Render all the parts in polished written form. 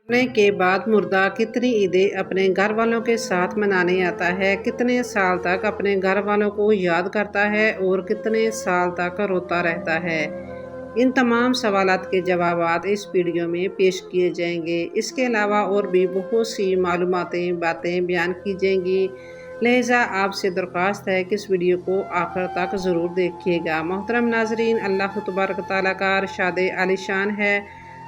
مرنے کے بعد مردہ کتنی عیدیں اپنے گھر والوں کے ساتھ منانے آتا ہے، کتنے سال تک اپنے گھر والوں کو یاد کرتا ہے اور کتنے سال تک روتا رہتا ہے۔ ان تمام سوالات کے جوابات اس ویڈیو میں پیش کیے جائیں گے۔ اس کے علاوہ اور بھی بہت سی معلوماتی باتیں بیان کی جائیں گی، لہٰذا آپ سے درخواست ہے کہ اس ویڈیو کو آخر تک ضرور دیکھیے گا۔ محترم ناظرین، اللہ تبارک تعالیٰ کا ارشاد عالی شان ہے،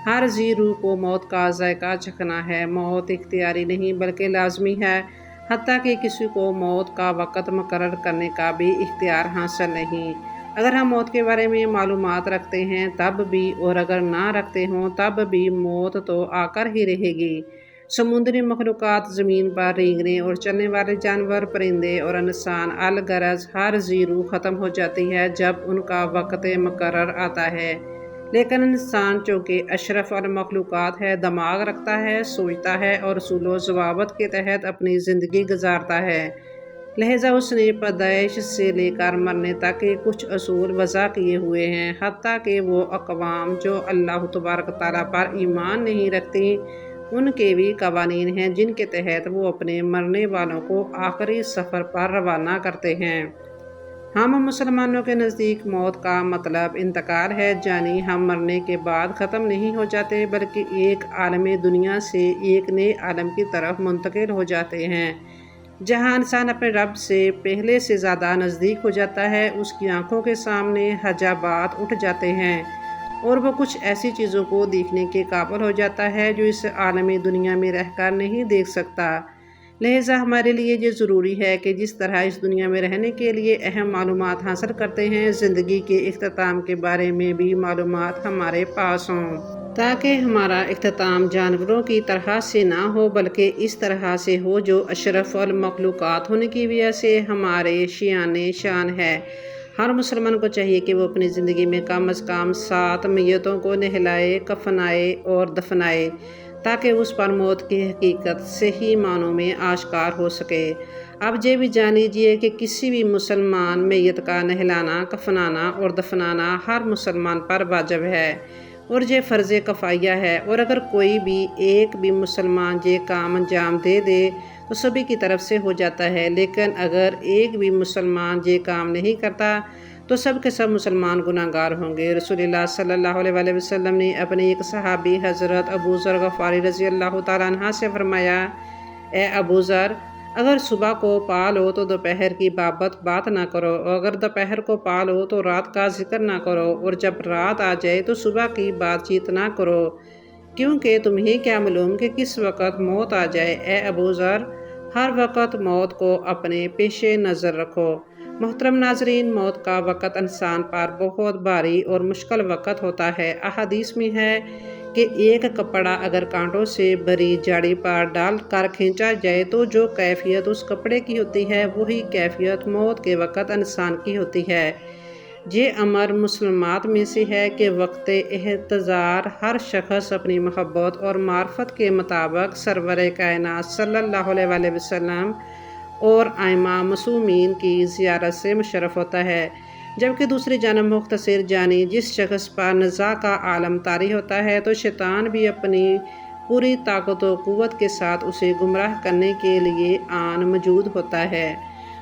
ہر ذی روح کو موت کا ذائقہ چکھنا ہے۔ موت اختیاری نہیں بلکہ لازمی ہے، حتیٰ کہ کسی کو موت کا وقت مقرر کرنے کا بھی اختیار حاصل نہیں۔ اگر ہم موت کے بارے میں معلومات رکھتے ہیں تب بھی، اور اگر نہ رکھتے ہوں تب بھی، موت تو آ کر ہی رہے گی۔ سمندری مخلوقات، زمین پر رینگنے اور چلنے والے جانور، پرندے اور انسان، الغرض ہر ذی روح ختم ہو جاتی ہے جب ان کا وقت مقرر آتا ہے۔ لیکن انسان چونکہ اشرف المخلوقات ہے، دماغ رکھتا ہے، سوچتا ہے اور اصول و ضوابط کے تحت اپنی زندگی گزارتا ہے، لہٰذا اس نے پیدائش سے لے کر مرنے تک کے کچھ اصول وضع کیے ہوئے ہیں۔ حتیٰ کہ وہ اقوام جو اللہ تبارک تعالیٰ پر ایمان نہیں رکھتی، ان کے بھی قوانین ہیں جن کے تحت وہ اپنے مرنے والوں کو آخری سفر پر روانہ کرتے ہیں۔ ہم مسلمانوں کے نزدیک موت کا مطلب انتقال ہے، یعنی ہم مرنے کے بعد ختم نہیں ہو جاتے بلکہ ایک عالم دنیا سے ایک نئے عالم کی طرف منتقل ہو جاتے ہیں، جہاں انسان اپنے رب سے پہلے سے زیادہ نزدیک ہو جاتا ہے۔ اس کی آنکھوں کے سامنے حجابات اٹھ جاتے ہیں اور وہ کچھ ایسی چیزوں کو دیکھنے کے قابل ہو جاتا ہے جو اس عالم دنیا میں رہ کر نہیں دیکھ سکتا۔ لہٰذا ہمارے لیے یہ ضروری ہے کہ جس طرح اس دنیا میں رہنے کے لیے اہم معلومات حاصل کرتے ہیں، زندگی کے اختتام کے بارے میں بھی معلومات ہمارے پاس ہوں، تاکہ ہمارا اختتام جانوروں کی طرح سے نہ ہو بلکہ اس طرح سے ہو جو اشرف المخلوقات ہونے کی وجہ سے ہمارے شایان شان ہے۔ ہر مسلمان کو چاہیے کہ وہ اپنی زندگی میں کم از کم 7 میتوں کو نہلائے، کفنائے اور دفنائے، تاکہ اس پر موت کی حقیقت صحیح معنوں میں آشکار ہو سکے۔ اب یہ بھی جان لیجیے کہ کسی بھی مسلمان میت کا نہلانا، کفنانا اور دفنانا ہر مسلمان پر واجب ہے اور یہ فرض کفایہ ہے، اور اگر کوئی بھی ایک بھی مسلمان یہ کام انجام دے دے تو سبھی کی طرف سے ہو جاتا ہے، لیکن اگر ایک بھی مسلمان یہ کام نہیں کرتا تو سب کے سب مسلمان گناہ گار ہوں گے۔ رسول اللہ صلی اللہ علیہ وآلہ وسلم نے اپنے ایک صحابی حضرت ابو ذر غفاری رضی اللہ تعالیٰ عنہ سے فرمایا، اے ابو ذر، اگر صبح کو پا لو تو دوپہر کی بابت بات نہ کرو، اور اگر دوپہر کو پا لو تو رات کا ذکر نہ کرو، اور جب رات آ جائے تو صبح کی بات چیت نہ کرو، کیونکہ تمہیں کیا معلوم کہ کس وقت موت آ جائے۔ اے ابو ذر، ہر وقت موت کو اپنے پیش نظر رکھو۔ محترم ناظرین، موت کا وقت انسان پر بہت بھاری اور مشکل وقت ہوتا ہے۔ احادیث میں ہے کہ ایک کپڑا اگر کانٹوں سے بھری جھاڑی پر ڈال کر کھینچا جائے تو جو کیفیت اس کپڑے کی ہوتی ہے وہی کیفیت موت کے وقت انسان کی ہوتی ہے۔ یہ امر مسلمات میں سے ہے کہ وقت احتضار ہر شخص اپنی محبت اور معرفت کے مطابق سرور کائنات صلی اللہ علیہ وآلہ وسلم اور ائمہ معصومین کی زیارت سے مشرف ہوتا ہے، جبکہ دوسری جانب مختصر جانی جس شخص پر نزاع کا عالم طاری ہوتا ہے تو شیطان بھی اپنی پوری طاقت و قوت کے ساتھ اسے گمراہ کرنے کے لیے آن موجود ہوتا ہے۔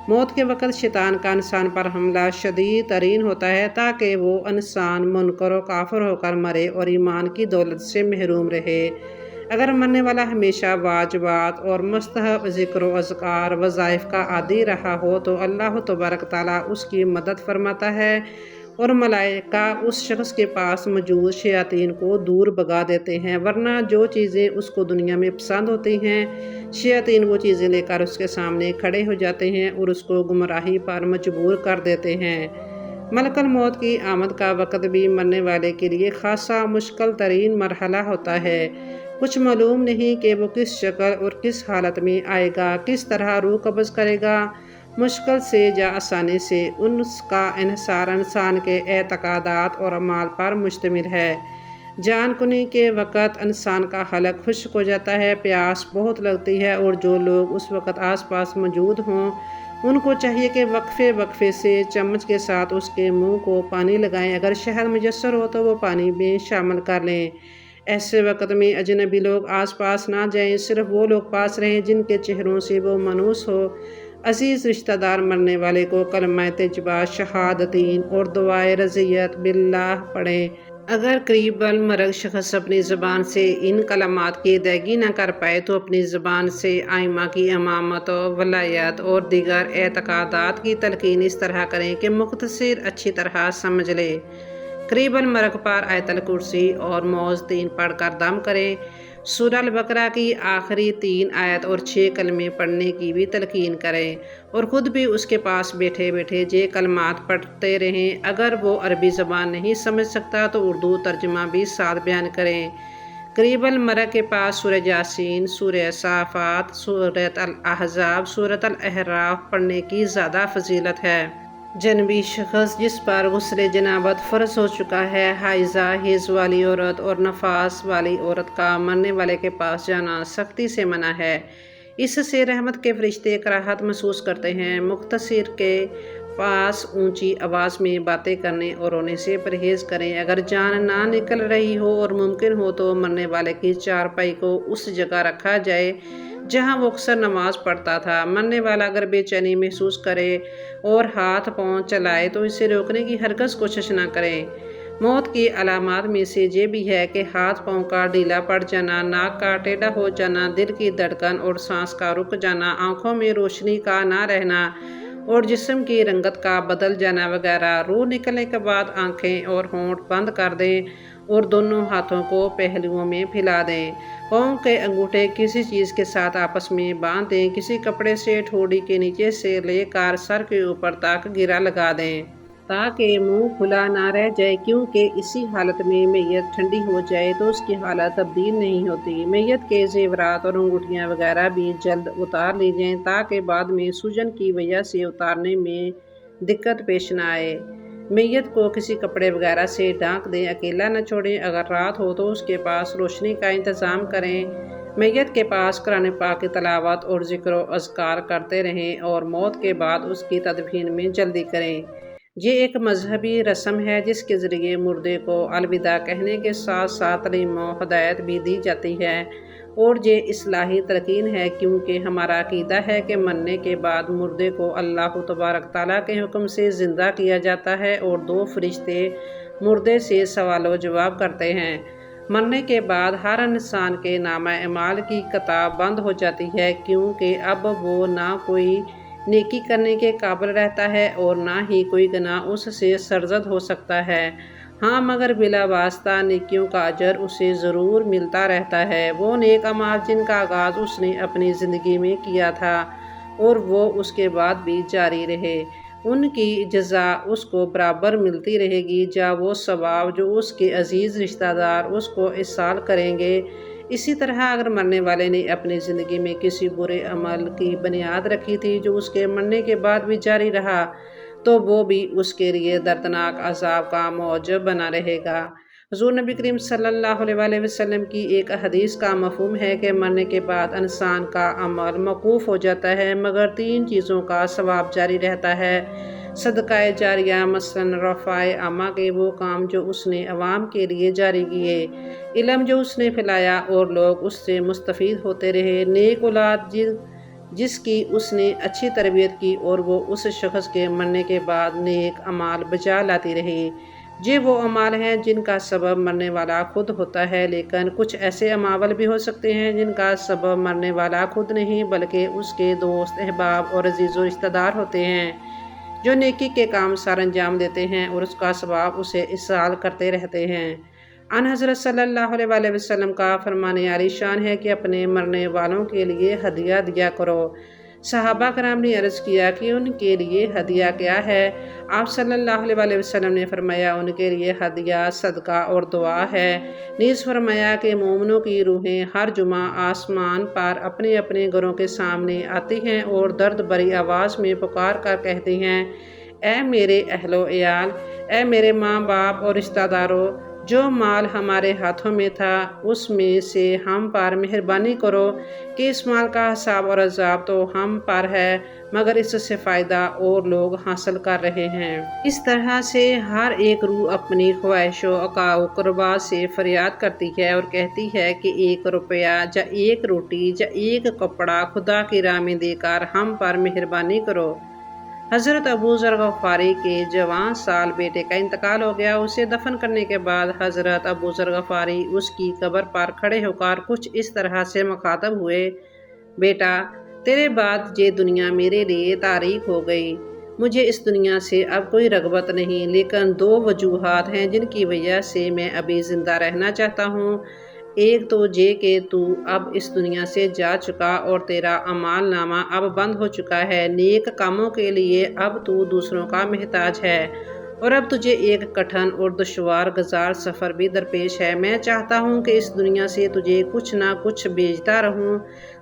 موت کے وقت شیطان کا انسان پر حملہ شدید ترین ہوتا ہے تاکہ وہ انسان منکر و کافر ہو کر مرے اور ایمان کی دولت سے محروم رہے۔ اگر مرنے والا ہمیشہ واجبات اور مستحب ذکر و اذکار وظائف کا عادی رہا ہو تو اللہ تبارک تعالیٰ اس کی مدد فرماتا ہے اور ملائکہ اس شخص کے پاس موجود شیاطین کو دور بھگا دیتے ہیں، ورنہ جو چیزیں اس کو دنیا میں پسند ہوتی ہیں شیاطین وہ چیزیں لے کر اس کے سامنے کھڑے ہو جاتے ہیں اور اس کو گمراہی پر مجبور کر دیتے ہیں۔ ملک الموت کی آمد کا وقت بھی مرنے والے کے لیے خاصا مشکل ترین مرحلہ ہوتا ہے۔ کچھ معلوم نہیں کہ وہ کس شکل اور کس حالت میں آئے گا، کس طرح روح قبض کرے گا، مشکل سے یا آسانی سے، اس کا انحصار انسان کے اعتقادات اور اعمال پر مشتمل ہے۔ جان کنی کے وقت انسان کا حلق خشک ہو جاتا ہے، پیاس بہت لگتی ہے، اور جو لوگ اس وقت آس پاس موجود ہوں ان کو چاہیے کہ وقفے وقفے سے چمچ کے ساتھ اس کے منہ کو پانی لگائیں، اگر شہد میسر ہو تو وہ پانی میں شامل کر لیں۔ ایسے وقت میں اجنبی لوگ آس پاس نہ جائیں، صرف وہ لوگ پاس رہیں جن کے چہروں سے وہ مانوس ہو۔ عزیز رشتہ دار مرنے والے کو کلمہ طیبہ، شہادتین اور دعائے رضیت باللہ پڑھیں۔ اگر قریب المرگ شخص اپنی زبان سے ان کلمات کی ادائیگی نہ کر پائے تو اپنی زبان سے ائمہ کی امامت، ولایت اور دیگر اعتقادات کی تلقین اس طرح کریں کہ مختصر اچھی طرح سمجھ لے۔ قریب المرگ پر آیت الکرسی اور معوذتین پڑھ کر دم کریں۔ سورہ البقرہ کی آخری 3 آیت اور 6 کلمے پڑھنے کی بھی تلقین کریں اور خود بھی اس کے پاس بیٹھے بیٹھے یہ کلمات پڑھتے رہیں۔ اگر وہ عربی زبان نہیں سمجھ سکتا تو اردو ترجمہ بھی ساتھ بیان کریں۔ قریب المرگ کے پاس سورہ یاسین، سورہ صافات، سورۃ الاحزاب، سورۃ الاعراف پڑھنے کی زیادہ فضیلت ہے۔ جنبی شخص جس پر غسل جنابت فرض ہو چکا ہے، حائضہ، حیض والی عورت اور نفاس والی عورت کا مرنے والے کے پاس جانا سختی سے منع ہے۔ اس سے رحمت کے فرشتے کراہت محسوس کرتے ہیں۔ مختصر کے پاس اونچی آواز میں باتیں کرنے اور رونے سے پرہیز کریں۔ اگر جان نہ نکل رہی ہو اور ممکن ہو تو مرنے والے کی چارپائی کو اس جگہ رکھا جائے جہاں وہ اکثر نماز پڑھتا تھا۔ مرنے والا اگر بے چینی محسوس کرے اور ہاتھ پاؤں چلائے تو اسے روکنے کی ہرگز کوشش نہ کریں۔ موت کی علامات میں سے یہ بھی ہے کہ ہاتھ پاؤں کا ڈھیلا پڑ جانا، ناک کا ٹیڑھا ہو جانا، دل کی دھڑکن اور سانس کا رک جانا، آنکھوں میں روشنی کا نہ رہنا اور جسم کی رنگت کا بدل جانا وغیرہ۔ روح نکلنے کے بعد آنکھیں اور ہونٹ بند کر دیں اور دونوں ہاتھوں کو پہلوؤں میں پھیلا دیں۔ پاؤں کے انگوٹھے کسی چیز کے ساتھ آپس میں باندھ دیں۔ کسی کپڑے سے ٹھوڑی کے نیچے سے لے کر سر کے اوپر تک گرہ لگا دیں تاکہ منہ کھلا نہ رہ جائے، کیونکہ اسی حالت میں میت ٹھنڈی ہو جائے تو اس کی حالت تبدیل نہیں ہوتی۔ میت کے زیورات اور انگوٹھیاں وغیرہ بھی جلد اتار لی جائیں تاکہ بعد میں سوجن کی وجہ سے اتارنے میں دقت پیش نہ آئے۔ میت کو کسی کپڑے وغیرہ سے ڈھانک دیں، اکیلا نہ چھوڑیں۔ اگر رات ہو تو اس کے پاس روشنی کا انتظام کریں۔ میت کے پاس قرآن پاک کی تلاوت اور ذکر و اذکار کرتے رہیں اور موت کے بعد اس کی تدفین میں جلدی کریں۔ یہ ایک مذہبی رسم ہے جس کے ذریعے مردے کو الوداع کہنے کے ساتھ ساتھ تعلیم و ہدایت بھی دی جاتی ہے، اور یہ اصلاحی تلقین ہے کیونکہ ہمارا عقیدہ ہے کہ مرنے کے بعد مردے کو اللہ تبارک تعالیٰ کے حکم سے زندہ کیا جاتا ہے اور 2 فرشتے مردے سے سوال و جواب کرتے ہیں۔ مرنے کے بعد ہر انسان کے نامہ اعمال کی کتاب بند ہو جاتی ہے، کیونکہ اب وہ نہ کوئی نیکی کرنے کے قابل رہتا ہے اور نہ ہی کوئی گناہ اس سے سرزد ہو سکتا ہے۔ ہاں، مگر بلا واسطہ نیکیوں کا اجر اسے ضرور ملتا رہتا ہے۔ وہ نیک اعمال جن کا آغاز اس نے اپنی زندگی میں کیا تھا اور وہ اس کے بعد بھی جاری رہے، ان کی جزا اس کو برابر ملتی رہے گی، وہ ثواب جو اس کے عزیز رشتہ دار اس کو ایصال کریں گے۔ اسی طرح اگر مرنے والے نے اپنی زندگی میں کسی برے عمل کی بنیاد رکھی تھی جو اس کے مرنے کے بعد بھی جاری رہا تو وہ بھی اس کے لیے دردناک عذاب کا موجب بنا رہے گا۔ حضور نبی کریم صلی اللہ علیہ وآلہ وسلم کی ایک حدیث کا مفہوم ہے کہ مرنے کے بعد انسان کا عمل موقوف ہو جاتا ہے مگر 3 چیزوں کا ثواب جاری رہتا ہے: صدقہ جاریہ، مثلاً رفع عامہ کے وہ کام جو اس نے عوام کے لیے جاری کیے، علم جو اس نے پھیلایا اور لوگ اس سے مستفید ہوتے رہے، نیک اولاد جس کی اس نے اچھی تربیت کی اور وہ اس شخص کے مرنے کے بعد نیک اعمال بجا لاتی رہی۔ یہ وہ اعمال ہیں جن کا سبب مرنے والا خود ہوتا ہے، لیکن کچھ ایسے اعمال بھی ہو سکتے ہیں جن کا سبب مرنے والا خود نہیں بلکہ اس کے دوست، احباب اور عزیز و رشتہ دار ہوتے ہیں، جو نیکی کے کام سر انجام دیتے ہیں اور اس کا ثواب اسے ایصال کرتے رہتے ہیں۔ ان حضرت صلی اللہ علیہ وآلہ وسلم کا فرمان عالی شان ہے کہ اپنے مرنے والوں کے لیے ہدیہ دیا کرو۔ صحابہ کرام نے عرض کیا کہ ان کے لیے ہدیہ کیا ہے؟ آپ صلی اللہ علیہ وآلہ وسلم نے فرمایا ان کے لیے ہدیہ صدقہ اور دعا ہے۔ نیز فرمایا کہ مومنوں کی روحیں ہر جمعہ آسمان پر اپنے اپنے گھروں کے سامنے آتی ہیں اور درد بھری آواز میں پکار کر کہتی ہیں: اے میرے اہل و عیال، اے میرے ماں باپ اور رشتہ داروں جو مال ہمارے ہاتھوں میں تھا اس میں سے ہم پر مہربانی کرو کہ اس مال کا حساب اور عذاب تو ہم پر ہے، مگر اس سے فائدہ اور لوگ حاصل کر رہے ہیں۔ اس طرح سے ہر ایک روح اپنی خواہش و قربا سے فریاد کرتی ہے اور کہتی ہے کہ 1 روپیہ یا 1 روٹی یا 1 کپڑا خدا کی راہ میں دے کر ہم پر مہربانی کرو۔ حضرت ابو ذر غفاری کے جوان سال بیٹے کا انتقال ہو گیا۔ اسے دفن کرنے کے بعد حضرت ابو ذر غفاری اس کی قبر پر کھڑے ہو کر کچھ اس طرح سے مخاطب ہوئے: بیٹا، تیرے بعد یہ دنیا میرے لیے تاریک ہو گئی۔ مجھے اس دنیا سے اب کوئی رغبت نہیں، لیکن 2 وجوہات ہیں جن کی وجہ سے میں ابھی زندہ رہنا چاہتا ہوں۔ ایک تو یہ کہ تو اب اس دنیا سے جا چکا اور تیرا اعمال نامہ اب بند ہو چکا ہے۔ نیک کاموں کے لیے اب تو دوسروں کا محتاج ہے اور اب تجھے ایک کٹھن اور دشوار گزار سفر بھی درپیش ہے۔ میں چاہتا ہوں کہ اس دنیا سے تجھے کچھ نہ کچھ بھیجتا رہوں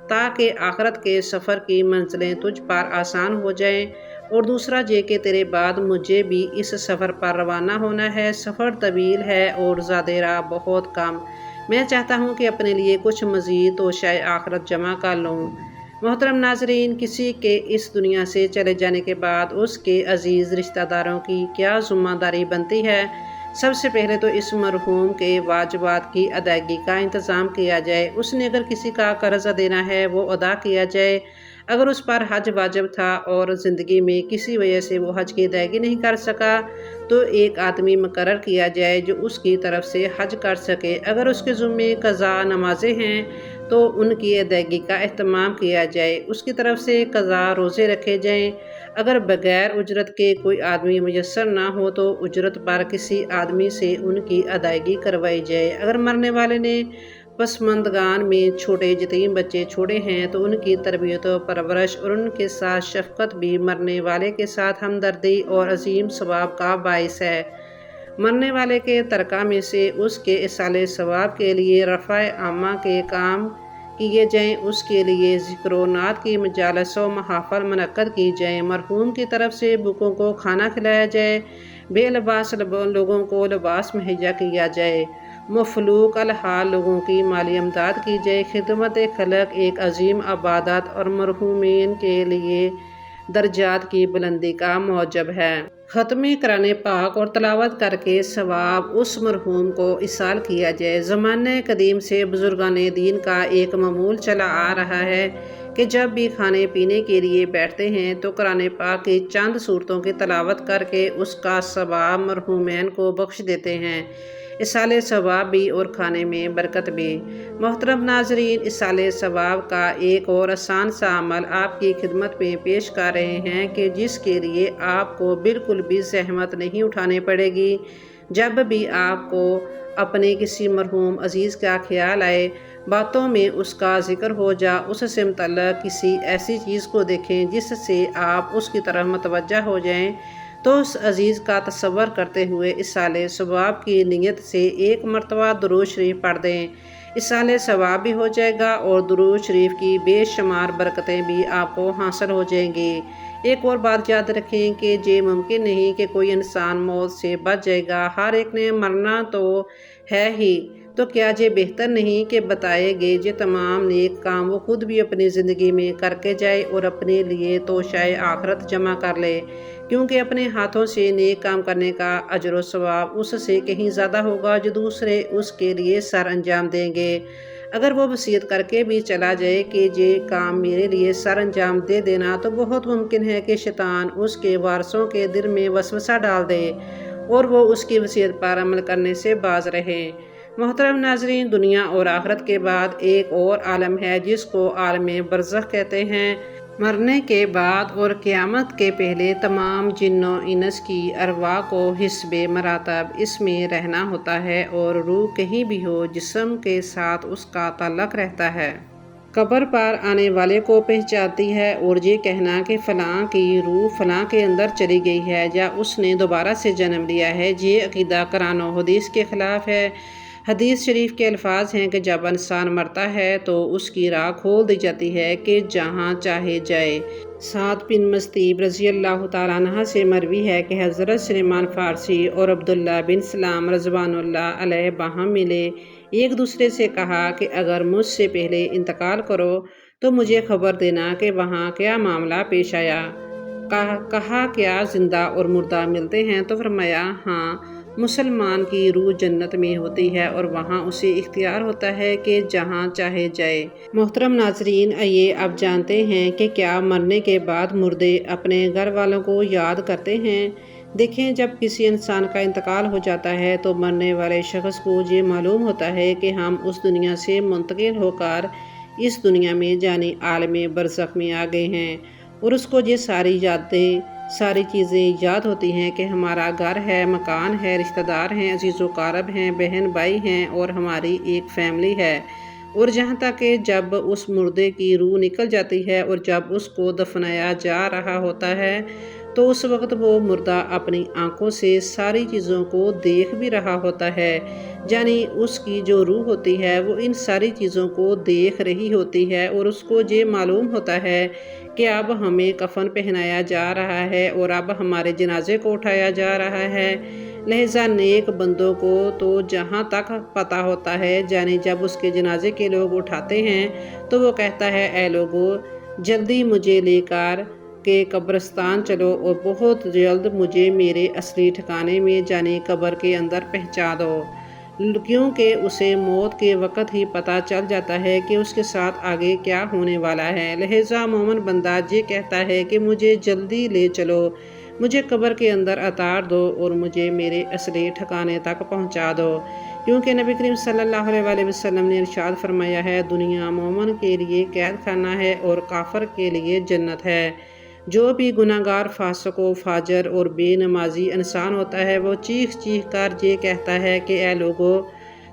تاکہ آخرت کے سفر کی منزلیں تجھ پر آسان ہو جائیں۔ اور دوسرا یہ کہ تیرے بعد مجھے بھی اس سفر پر روانہ ہونا ہے۔ سفر طویل ہے اور زاد راہ بہت کم۔ میں چاہتا ہوں کہ اپنے لیے کچھ مزید توشہ آخرت جمع کر لوں۔ محترم ناظرین، کسی کے اس دنیا سے چلے جانے کے بعد اس کے عزیز رشتہ داروں کی کیا ذمہ داری بنتی ہے؟ سب سے پہلے تو اس مرحوم کے واجبات کی ادائیگی کا انتظام کیا جائے۔ اس نے اگر کسی کا قرض دینا ہے وہ ادا کیا جائے۔ اگر اس پر حج واجب تھا اور زندگی میں کسی وجہ سے وہ حج کی ادائیگی نہیں کر سکا تو ایک آدمی مقرر کیا جائے جو اس کی طرف سے حج کر سکے۔ اگر اس کے ذمے قضا نمازیں ہیں تو ان کی ادائیگی کا اہتمام کیا جائے۔ اس کی طرف سے قضا روزے رکھے جائیں۔ اگر بغیر اجرت کے کوئی آدمی میسر نہ ہو تو اجرت پر کسی آدمی سے ان کی ادائیگی کروائی جائے۔ اگر مرنے والے نے پسماندگان میں چھوٹے یتیم بچے چھوڑے ہیں تو ان کی تربیت و پرورش اور ان کے ساتھ شفقت بھی مرنے والے کے ساتھ ہمدردی اور عظیم ثواب کا باعث ہے۔ مرنے والے کے ترکہ میں سے اس کے ایصال ثواب کے لیے رفع عامہ کے کام کیے جائیں۔ اس کے لیے ذکر و نعت کی مجالس و محافل منعقد کی جائیں۔ مرحوم کی طرف سے بھوکوں کو کھانا کھلایا جائے۔ بے لباس لوگوں کو لباس مہیا کیا جائے۔ مفلوک الحال لوگوں کی مالی امداد کی جائے۔ خدمت خلق ایک عظیم عبادت اور مرحومین کے لیے درجات کی بلندی کا موجب ہے۔ ختم قرآن پاک اور تلاوت کر کے ثواب اس مرحوم کو ایصال کیا جائے۔ زمانہ قدیم سے بزرگان دین کا ایک معمول چلا آ رہا ہے کہ جب بھی کھانے پینے کے لیے بیٹھتے ہیں تو قرآن پاک کی چند سورتوں کی تلاوت کر کے اس کا ثواب مرحومین کو بخش دیتے ہیں۔ ایصال ثواب بھی اور کھانے میں برکت بھی۔ محترم ناظرین، ایصال ثواب کا ایک اور آسان سا عمل آپ کی خدمت میں پیش کر رہے ہیں کہ جس کے لیے آپ کو بالکل بھی زحمت نہیں اٹھانی پڑے گی۔ جب بھی آپ کو اپنے کسی مرحوم عزیز کا خیال آئے، باتوں میں اس کا ذکر ہو جا، اس سے متعلق کسی ایسی چیز کو دیکھیں جس سے آپ اس کی طرف متوجہ ہو جائیں تو اس عزیز کا تصور کرتے ہوئے ایصال ثواب کی نیت سے 1 مرتبہ درود شریف پڑھ دیں۔ ایصال ثواب بھی ہو جائے گا اور درود شریف کی بے شمار برکتیں بھی آپ کو حاصل ہو جائیں گی۔ ایک اور بات یاد رکھیں کہ یہ ممکن نہیں کہ کوئی انسان موت سے بچ جائے گا۔ ہر ایک نے مرنا تو ہے ہی، تو کیا یہ بہتر نہیں کہ بتائے گئے یہ تمام نیک کام وہ خود بھی اپنی زندگی میں کر کے جائے اور اپنے لیے توشہ آخرت جمع کر لے، کیونکہ اپنے ہاتھوں سے نیک کام کرنے کا اجر و ثواب اس سے کہیں زیادہ ہوگا جو دوسرے اس کے لیے سر انجام دیں گے۔ اگر وہ وصیت کر کے بھی چلا جائے کہ یہ کام میرے لیے سر انجام دے دینا، تو بہت ممکن ہے کہ شیطان اس کے وارثوں کے دل میں وسوسہ ڈال دے اور وہ اس کی وصیت پر عمل کرنے سے باز رہیں۔ محترم ناظرین، دنیا اور آخرت کے بعد ایک اور عالم ہے جس کو عالم برزخ کہتے ہیں۔ مرنے کے بعد اور قیامت کے پہلے تمام جن و انس کی ارواح کو حسب مراتب اس میں رہنا ہوتا ہے اور روح کہیں بھی ہو جسم کے ساتھ اس کا تعلق رہتا ہے۔ قبر پر آنے والے کو پہچانتی ہے اور یہ کہنا کہ فلاں کی روح فلاں کے اندر چلی گئی ہے یا اس نے دوبارہ سے جنم لیا ہے، یہ عقیدہ قرآن و حدیث کے خلاف ہے۔ حدیث شریف کے الفاظ ہیں کہ جب انسان مرتا ہے تو اس کی راہ کھول دی جاتی ہے کہ جہاں چاہے جائے۔ سعد بن مستیب رضی اللہ تعالیٰ عنہ سے مروی ہے کہ حضرت سلیمان فارسی اور عبداللہ بن سلام رضوان اللہ علیہ باہم ملے، ایک دوسرے سے کہا کہ اگر مجھ سے پہلے انتقال کرو تو مجھے خبر دینا کہ وہاں کیا معاملہ پیش آیا۔ کہا کیا زندہ اور مردہ ملتے ہیں؟ تو فرمایا ہاں، مسلمان کی روح جنت میں ہوتی ہے اور وہاں اسے اختیار ہوتا ہے کہ جہاں چاہے جائے۔ محترم ناظرین، آئیے اب جانتے ہیں کہ کیا مرنے کے بعد مردے اپنے گھر والوں کو یاد کرتے ہیں؟ دیکھیں، جب کسی انسان کا انتقال ہو جاتا ہے تو مرنے والے شخص کو یہ معلوم ہوتا ہے کہ ہم اس دنیا سے منتقل ہو کر اس دنیا میں یعنی عالم برزخ میں آ گئے ہیں، اور اس کو یہ ساری چیزیں یاد ہوتی ہیں کہ ہمارا گھر ہے، مکان ہے، رشتہ دار ہیں، عزیز و اقارب ہیں، بہن بھائی ہیں اور ہماری ایک فیملی ہے۔ اور جہاں تک کہ جب اس مردے کی روح نکل جاتی ہے اور جب اس کو دفنایا جا رہا ہوتا ہے تو اس وقت وہ مردہ اپنی آنکھوں سے ساری چیزوں کو دیکھ بھی رہا ہوتا ہے، یعنی اس کی جو روح ہوتی ہے وہ ان ساری چیزوں کو دیکھ رہی ہوتی ہے، اور اس کو یہ معلوم ہوتا ہے کہ اب ہمیں کفن پہنایا جا رہا ہے اور اب ہمارے جنازے کو اٹھایا جا رہا ہے۔ لہٰذا نیک بندوں کو تو جہاں تک پتہ ہوتا ہے، یعنی جب اس کے جنازے کے لوگ اٹھاتے ہیں تو وہ کہتا ہے اے لوگو، جلدی مجھے لے کر کے قبرستان چلو اور بہت جلد مجھے میرے اصلی ٹھکانے میں یعنی قبر کے اندر پہنچا دو، کیونکہ اسے موت کے وقت ہی پتہ چل جاتا ہے کہ اس کے ساتھ آگے کیا ہونے والا ہے۔ لہٰذا مومن بندہ یہ کہتا ہے کہ مجھے جلدی لے چلو، مجھے قبر کے اندر اتار دو اور مجھے میرے اصلی ٹھکانے تک پہنچا دو، کیونکہ نبی کریم صلی اللہ علیہ وآلہ وسلم نے ارشاد فرمایا ہے، دنیا مومن کے لیے قید خانہ ہے اور کافر کے لیے جنت ہے۔ جو بھی گناہ گار، فاسق و فاجر اور بے نمازی انسان ہوتا ہے وہ چیخ چیخ کر یہ کہتا ہے کہ اے لوگو،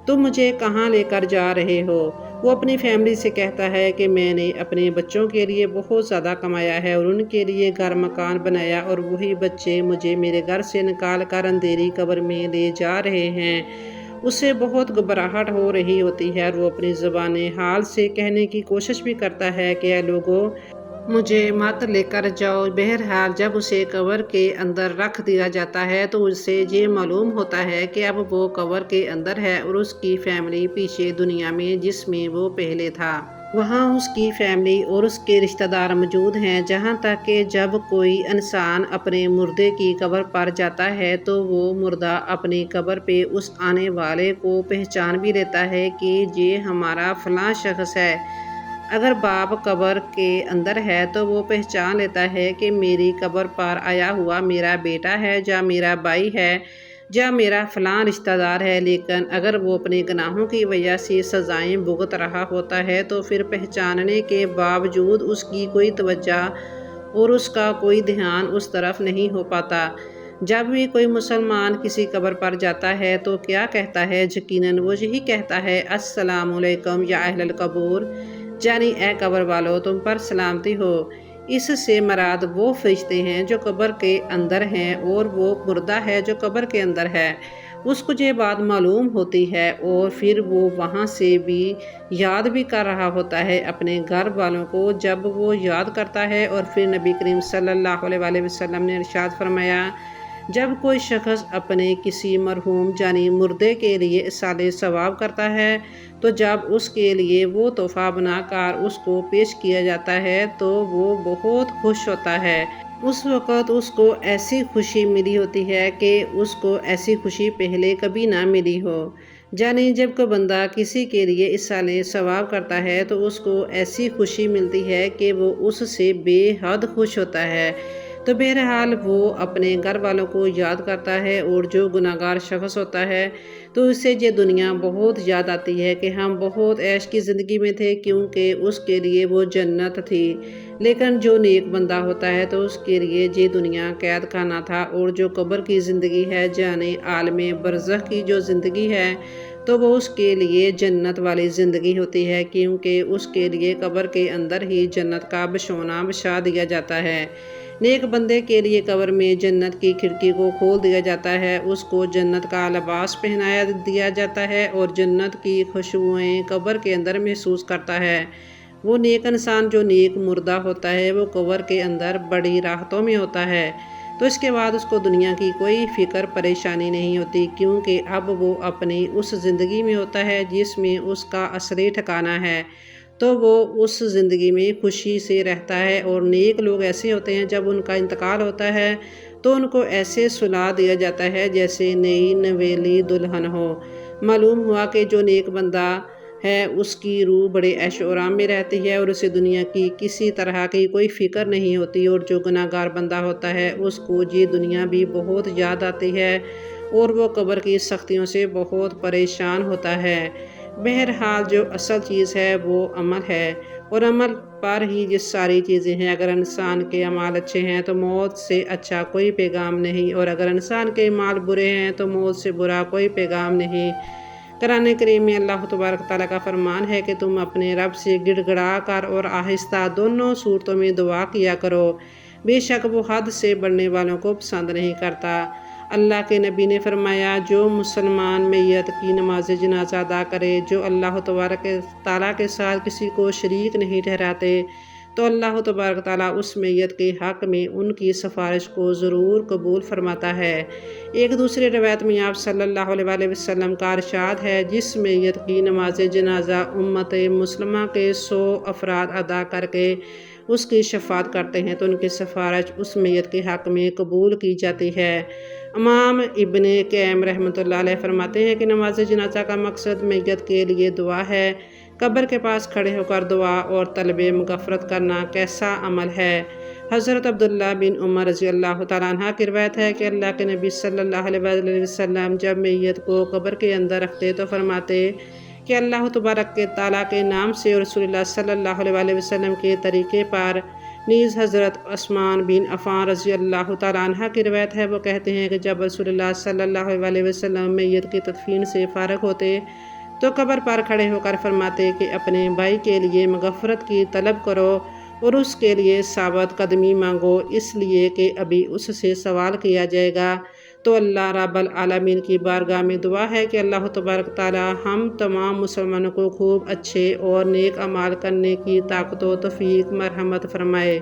تم مجھے کہاں لے کر جا رہے ہو؟ وہ اپنی فیملی سے کہتا ہے کہ میں نے اپنے بچوں کے لیے بہت زیادہ کمایا ہے اور ان کے لیے گھر مکان بنایا، اور وہی بچے مجھے میرے گھر سے نکال کر اندھیری قبر میں لے جا رہے ہیں۔ اسے بہت گھبراہٹ ہو رہی ہوتی ہے اور وہ اپنی زبان حال سے کہنے کی کوشش بھی کرتا ہے کہ اے لوگو، مجھے مت لے کر جاؤ۔ بہرحال جب اسے قبر کے اندر رکھ دیا جاتا ہے تو اسے یہ معلوم ہوتا ہے کہ اب وہ قبر کے اندر ہے اور اس کی فیملی پیچھے دنیا میں جس میں وہ پہلے تھا، وہاں اس کی فیملی اور اس کے رشتہ دار موجود ہیں۔ جہاں تک کہ جب کوئی انسان اپنے مردے کی قبر پر جاتا ہے تو وہ مردہ اپنی قبر پہ اس آنے والے کو پہچان بھی لیتا ہے کہ یہ ہمارا فلاں شخص ہے۔ اگر باپ قبر کے اندر ہے تو وہ پہچان لیتا ہے کہ میری قبر پر آیا ہوا میرا بیٹا ہے یا میرا بھائی ہے یا میرا فلاں رشتہ دار ہے، لیکن اگر وہ اپنے گناہوں کی وجہ سے سزائیں بھگت رہا ہوتا ہے تو پھر پہچاننے کے باوجود اس کی کوئی توجہ اور اس کا کوئی دھیان اس طرف نہیں ہو پاتا۔ جب بھی کوئی مسلمان کسی قبر پر جاتا ہے تو کیا کہتا ہے؟ یقیناً وہ یہی کہتا ہے، السلام علیکم یا اہل القبور، یعنی اے قبر والو، تم پر سلامتی ہو۔ اس سے مراد وہ فرشتے ہیں جو قبر کے اندر ہیں اور وہ مردہ ہے جو قبر کے اندر ہے۔ اس کو یہ بات معلوم ہوتی ہے اور پھر وہ وہاں سے بھی یاد بھی کر رہا ہوتا ہے اپنے گھر والوں کو۔ جب وہ یاد کرتا ہے اور پھر نبی کریم صلی اللہ علیہ وآلہ وسلم نے ارشاد فرمایا، جب کوئی شخص اپنے کسی مرحوم یعنی مردے کے لیے ایصال ثواب کرتا ہے تو جب اس کے لیے وہ تحفہ بنا کر اس کو پیش کیا جاتا ہے تو وہ بہت خوش ہوتا ہے۔ اس وقت اس کو ایسی خوشی ملی ہوتی ہے کہ اس کو ایسی خوشی پہلے کبھی نہ ملی ہو۔ یعنی جب کوئی بندہ کسی کے لیے ایصال ثواب کرتا ہے تو اس کو ایسی خوشی ملتی ہے کہ وہ اس سے بے حد خوش ہوتا ہے۔ تو بہرحال وہ اپنے گھر والوں کو یاد کرتا ہے، اور جو گناہ گار شخص ہوتا ہے تو اسے یہ دنیا بہت یاد آتی ہے کہ ہم بہت عیش کی زندگی میں تھے، کیونکہ اس کے لیے وہ جنت تھی، لیکن جو نیک بندہ ہوتا ہے تو اس کے لیے یہ دنیا قید خانہ تھا، اور جو قبر کی زندگی ہے یعنی عالم برزخ کی جو زندگی ہے تو وہ اس کے لیے جنت والی زندگی ہوتی ہے، کیونکہ اس کے لیے قبر کے اندر ہی جنت کا بچھونا بچھا دیا جاتا ہے۔ نیک بندے کے لیے قبر میں جنت کی کھڑکی کو کھول دیا جاتا ہے، اس کو جنت کا لباس پہنایا دیا جاتا ہے اور جنت کی خوشبوئیں قبر کے اندر محسوس کرتا ہے۔ وہ نیک انسان جو نیک مردہ ہوتا ہے وہ قبر کے اندر بڑی راحتوں میں ہوتا ہے، تو اس کے بعد اس کو دنیا کی کوئی فکر پریشانی نہیں ہوتی، کیونکہ اب وہ اپنی اس زندگی میں ہوتا ہے جس میں اس کا اصلی ٹھکانہ ہے، تو وہ اس زندگی میں خوشی سے رہتا ہے۔ اور نیک لوگ ایسے ہوتے ہیں جب ان کا انتقال ہوتا ہے تو ان کو ایسے سلا دیا جاتا ہے جیسے نئی نویلی دلہن ہو۔ معلوم ہوا کہ جو نیک بندہ ہے اس کی روح بڑے عیش و آرام میں رہتی ہے اور اسے دنیا کی کسی طرح کی کوئی فکر نہیں ہوتی، اور جو گناہ گار بندہ ہوتا ہے اس کو یہ دنیا بھی بہت یاد آتی ہے اور وہ قبر کی سختیوں سے بہت پریشان ہوتا ہے۔ بہرحال جو اصل چیز ہے وہ عمل ہے، اور عمل پر ہی یہ ساری چیزیں ہیں۔ اگر انسان کے اعمال اچھے ہیں تو موت سے اچھا کوئی پیغام نہیں، اور اگر انسان کے اعمال برے ہیں تو موت سے برا کوئی پیغام نہیں۔ قرآن کریم میں اللہ تبارک تعالیٰ کا فرمان ہے کہ تم اپنے رب سے گڑ گڑا کر اور آہستہ دونوں صورتوں میں دعا کیا کرو، بے شک وہ حد سے بڑھنے والوں کو پسند نہیں کرتا۔ اللہ کے نبی نے فرمایا، جو مسلمان میت کی نماز جنازہ ادا کرے، جو اللہ تبارک تعالیٰ کے ساتھ کسی کو شریک نہیں ٹھہراتے، تو اللہ تبارک تعالیٰ اس میت کے حق میں ان کی سفارش کو ضرور قبول فرماتا ہے۔ ایک دوسری روایت میں آپ صلی اللہ علیہ وآلہ وسلم کا ارشاد ہے، جس میت کی نماز جنازہ امت مسلمہ کے 100 افراد ادا کر کے اس کی شفاعت کرتے ہیں تو ان کی سفارش اس میت کے حق میں قبول کی جاتی ہے۔ امام ابن قیم رحمۃ اللہ علیہ فرماتے ہیں کہ نماز جنازہ کا مقصد میت کے لیے دعا ہے۔ قبر کے پاس کھڑے ہو کر دعا اور طلب مغفرت کرنا کیسا عمل ہے۔ حضرت عبداللہ بن عمر رضی اللہ تعالیٰ عنہ کی روایت ہے کہ اللہ کے نبی صلی اللہ علیہ وآلہ وسلم جب میت کو قبر کے اندر رکھتے تو فرماتے کہ اللہ تبارک تعالیٰ کے نام سے اور رسول اللہ صلی اللہ علیہ وآلہ وسلم کے طریقے پر۔ نیز حضرت عثمان بن عفان رضی اللہ تعالیٰ عنہ کی روایت ہے، وہ کہتے ہیں کہ جب رسول اللہ صلی اللہ علیہ وآلہ وسلم میت کی تدفین سے فارغ ہوتے تو قبر پر کھڑے ہو کر فرماتے کہ اپنے بھائی کے لیے مغفرت کی طلب کرو اور اس کے لیے ثابت قدمی مانگو، اس لیے کہ ابھی اس سے سوال کیا جائے گا۔ تو اللہ رب العالمین کی بارگاہ میں دعا ہے کہ اللہ تبارک تعالیٰ ہم تمام مسلمانوں کو خوب اچھے اور نیک اعمال کرنے کی طاقت و توفیق مرحمت فرمائے۔